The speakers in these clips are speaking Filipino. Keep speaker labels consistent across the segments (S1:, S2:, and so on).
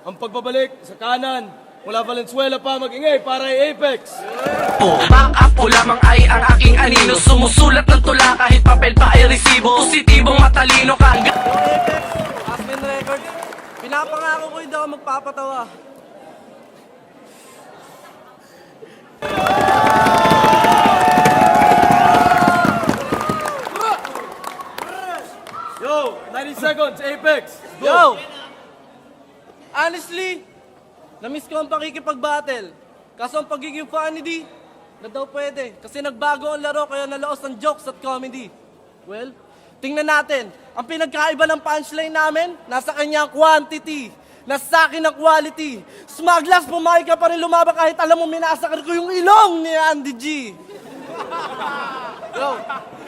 S1: Ang pagbabalik sa kanan mula Valenzuela pa mag-ingay para kay Apex.
S2: Back up o lamang ay ang aking anino. Sumusulat ng tula kahit papel pa ay resibo. Positibong matalino ka.
S3: Apex, Aspen Records. Pinapangako ko hindi ako magpapatawa.
S1: Yo, 90 seconds, Apex. Go.
S3: Yo! Honestly, na-miss ko ang pakikipag-battle. Kaso ang pagiging funny na daw pwede. Kasi nagbago ang laro kaya nalaos ng jokes at comedy. Well, tingnan natin. Ang pinagkaiba ng punchline namin, nasa kanya ang quantity. Nasa akin ang quality. Smuglas, pumayag ka pa rin lumaba kahit alam mo minasakar ko yung ilong ni Andy G. Yo,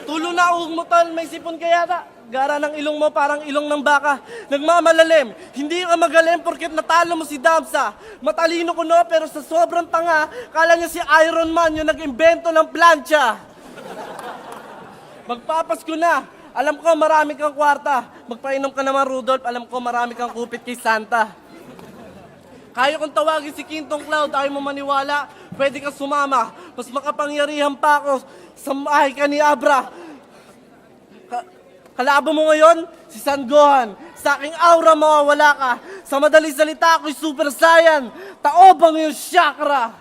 S3: tulo na uhog mo tol, may sipon ka yata. Gara ng ilong mo parang ilong ng baka. Nagmamalalim, hindi ka magaling porket natalo mo si Damsa. Matalino ko no, pero sa sobrang tanga, kala niya si Iron Man yung nag-imbento ng plancha. Magpapasko na. Alam ko marami kang kwarta. Magpainom ka naman Rudolph, alam ko marami kang kupit kay Santa. Kaya kong tawagin si Quintong Cloud, ayaw mo maniwala, pwede kang sumama. Mas makapangyarihan pa ako sa mahay ka ni Abra. Kalaban mo ngayon, si San Gohan. Sa aking aura, mawawala ka. Sa madaling salita, ako'y Super Saiyan. Taobang yung chakra.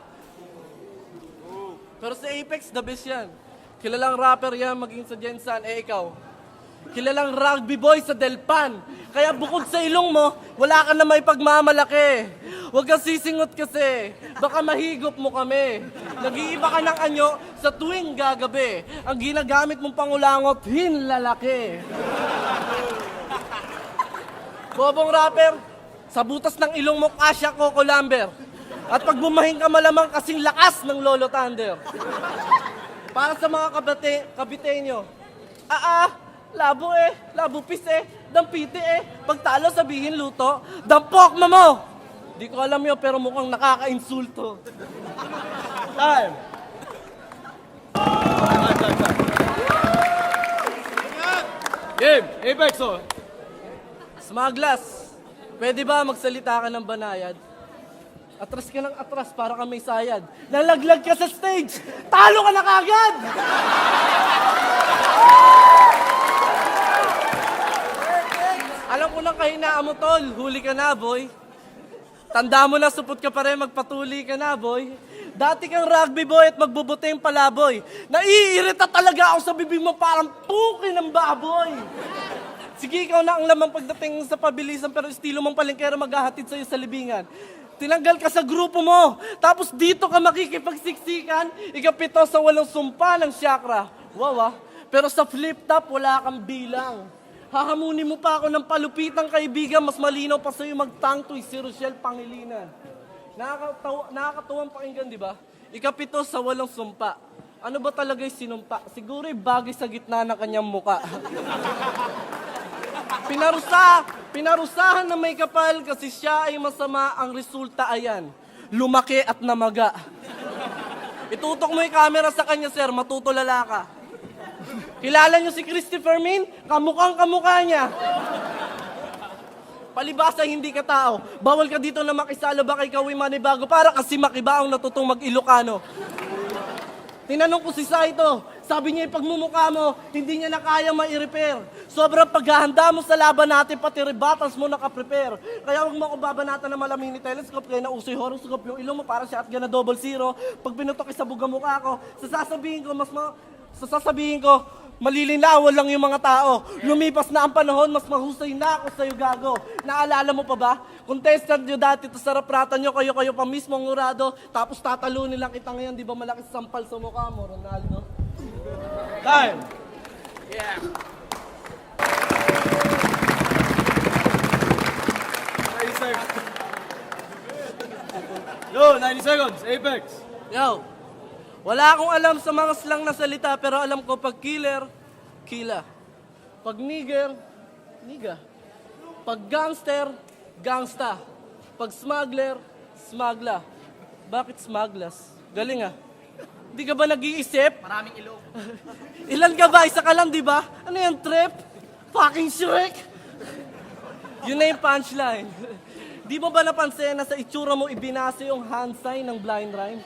S3: Pero sa Apex, the best yan. Kilalang rapper yan, maging sa Jensan, ikaw. Kilalang rugby boy sa Delpan. Kaya bukod sa ilong mo, wala ka na may pagmamalaki. Huwag kang sisingot kasi, baka mahigop mo kami. Nag-iiba ka ng anyo sa tuwing gagabi. Ang ginagamit mong pangulangot, hinlalaki. Bobong rapper, sa butas ng ilong mo, kasya Coco Lambert. At pag bumahin ka malamang kasing lakas ng Lolo Thunder. Para sa mga kabitenyo, labo labupis dampiti pagtalo sabihin luto, dampok mo! Di ko alam yun, pero mukhang nakaka-insulto.
S1: Time. Game, Apex oh.
S3: Smuglas, pwede ba magsalita ka ng banayad? Atras ka ng atras para ka may sayad. Nalaglag ka sa stage, talo ka na kagad! Alam ko nang kahinaan mo tol, huli ka na boy. Tanda mo na supot ka pa rin, magpatuli ka na boy. Dati kang rugby boy at magbubuti yung palaboy. Naiirita talaga ako sa bibig mo parang puki ng baboy. Sige, ikaw na ang lamang pagdating sa pabilisan pero estilo mong palengkero maghahatid sa'yo sa libingan. Tinanggal ka sa grupo mo, tapos dito ka makikipagsiksikan, ikapito sa 8 sumpa ng chakra. Wow pero sa flip top wala kang bilang. Hahamunin mo pa ako ng palupitang kaibigan, mas malinaw pa sa'yo magtangtoy si Rochelle Pangilinan. Nakakatuwang pakinggan, di ba? Ikapito sa 8 sumpa. Ano ba talaga'y sinumpa? Siguro bagay sa gitna ng kanyang muka. Pinarusahan na may kapal kasi siya ay masama, ang resulta ayan. Lumaki at namaga. Itutok mo yung camera sa kanya, sir, matutulala ka. Kilala niyo si Christopher Min? Kamukhang kamukha niya. Palibasa hindi ka tao. Bawal ka dito na makisalo ba kay Kawi Manibago para kasi makibaong natutong mag-Ilocano. Tinanong ko si Saito, sabi niya yung pagmumukha mo, hindi niya na kaya ma-i-repair. Sobrang paghahanda mo sa laban natin, pati rebatals mo nakaprepare. Kaya huwag mo ako babanatan ng malamini telescope, kaya nausoy horoscope yung ilong mo para shotgun na 00. Pag pinutok sa buga mukha ko, sasabihin ko, malilinawan lang yung mga tao. Lumipas na ang panahon, mas mahusay na ako sa'yo gago. Naalala mo pa ba? Contestant nyo dati, to sa rapratan nyo, kayo pa mismo ang urado, tapos tatalunin lang kita ngayon, di ba malaki sampal sa mukha mo, Ronaldo?
S1: Time.
S3: Yeah.
S1: Yo, 90 seconds, Apex.
S3: Yo, wala akong alam sa mga slang na salita, pero alam ko pag killer, kila. Pag nigger, niga. Pag gangster, gangsta. Pag smuggler, smagla. Bakit smuglas? Galing ah. Hindi ka ba nag-iisip?
S2: Maraming ilong.
S3: Ilan ka ba? Isa ka lang, di ba? Ano yan, trip? Fucking Shrek! Yun na yung punchline. Di mo ba napansin na sa itsura mo ibinase yung hand sign ng blind rhyme?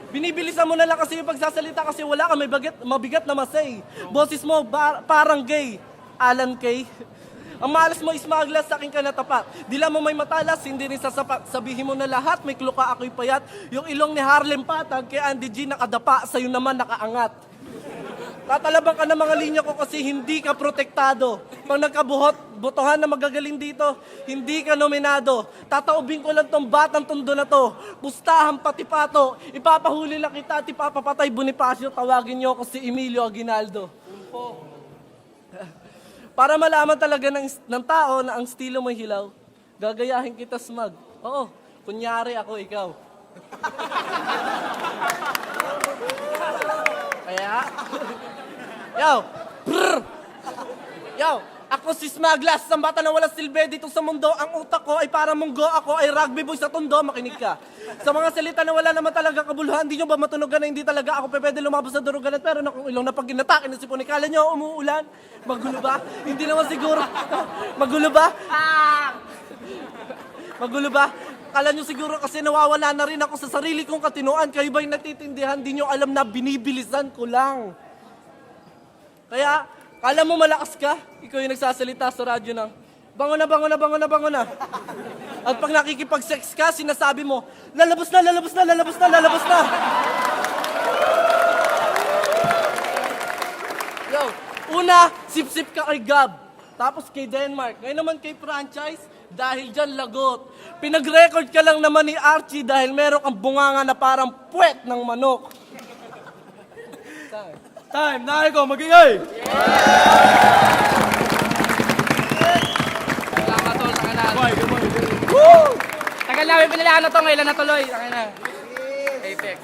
S3: Binibilisan mo na lang kasi yung pagsasalita kasi wala ka may mabigat na masay. Boses mo parang gay. Alan Kay. Ang malas mo ismaglas sa akin ka natapat. Dila mo may matalas, hindi rin sasapat. Sabihin mo na lahat, may kluka ako'y payat. Yung ilong ni Harlem Patag, kay Andy G nakadapa, sa'yo naman nakaangat. Tatalabang ka ng mga linya ko kasi hindi ka protektado. Pag nagkabuhot, botohan na magagaling dito, hindi ka nominado. Tataubin ko lang tong batang tondo na to. Pustahan pati pato. Ipapahuli lang kita at ipapapatay Bonifacio. Tawagin niyo ako si Emilio Aguinaldo. Para malaman talaga ng tao na ang estilo mo hilaw, gagayahin kita smug. Oo, kunyari ako ikaw. Kaya, Yo, ako si Smaglas, ang bata na walang silbi dito sa mundo. Ang utak ko ay para munggo, ako ay rugby boy sa tondo, makinig ka. Sa mga salita na wala naman talaga kabuluhan, hindi nyo ba matunugan na hindi talaga ako pwede lumabas sa durugan at pero kung ilong na pag ginatakin na sipon, kala nyo umuulan? Magulo ba? Hindi naman siguro. Magulo ba? Magulo ba? Kala nyo siguro kasi nawawala na rin ako sa sarili kong katinuan. Kayo ba'y natitindihan? Di nyo alam na binibilisan ko lang. Kaya, kala mo malakas ka? Ikaw yung nagsasalita sa radyo ng bango na, bango na, bango na, bango na. At pag nakikipag-sex ka, sinasabi mo, lalabas na, lalabas na, lalabas na, lalabas na. Yo, una, sip-sip ka kay Gab. Tapos kay Denmark. Ngayon naman kay franchise, dahil dyan lagot. Pinag-record ka lang naman ni Archie dahil meron kang bunganga na parang puwet ng manok.
S1: Time, na ikaw, mag-ingay!
S4: Salamat tol, taka na.
S1: Bye, goodbye.
S4: Tagal namin pinilaan na to, ngayon lang natuloy. Taka na. Apex.